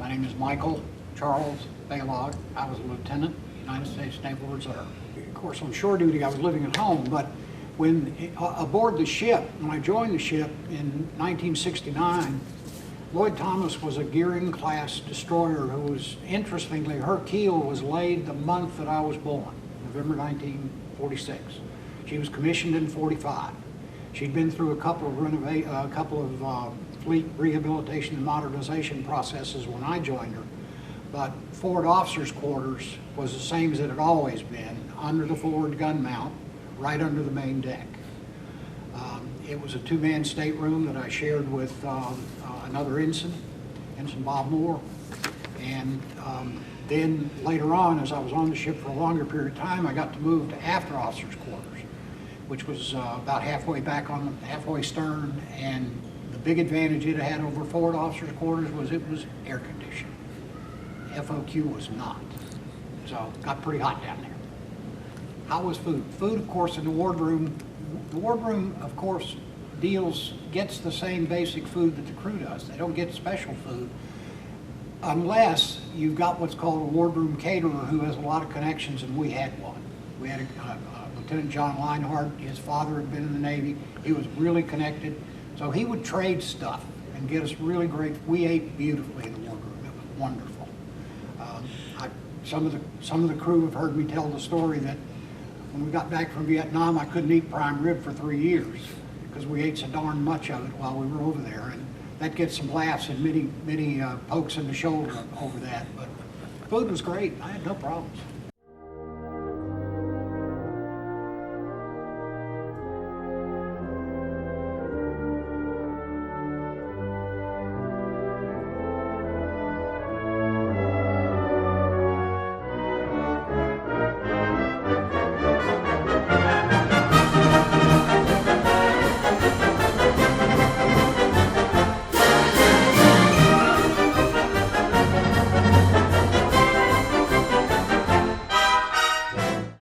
My name is Michael Charles Balog. I was a lieutenant, United States Naval Reserve. Of course, on shore duty, I was living at home, but when aboard the ship, when I joined the ship in 1969, Lloyd Thomas was a Gearing-class destroyer who was, interestingly, her keel was laid the month that I was born, November 1946. She was commissioned in 45. She'd been through a couple of fleet rehabilitation and modernization processes when I joined her, but forward officers' quarters was the same as it had always been, under the forward gun mount, right under the main deck. It was a two-man stateroom that I shared with another ensign, Ensign Bob Moore, and then later on, as I was on the ship for a longer period of time, I got to move to after officers' quarters, which was about halfway back on the halfway stern, and the big advantage it had over forward officers' quarters was it was air conditioned. FOQ was not, so it got pretty hot down there. How was food? Food, of course, in the wardroom, of course, gets the same basic food that the crew does. They don't get special food unless you've got what's called a wardroom caterer who has a lot of connections, and we had one. We had Lieutenant John Linehart. His father had been in the Navy. He was really connected, so he would trade stuff and get us really great. We ate beautifully in the wardroom. It was wonderful. Some of the crew have heard me tell the story that when we got back from Vietnam, I couldn't eat prime rib for 3 years because we ate so darn much of it while we were over there, and that gets some laughs and many pokes in the shoulder over that. But food was great. I had no problems.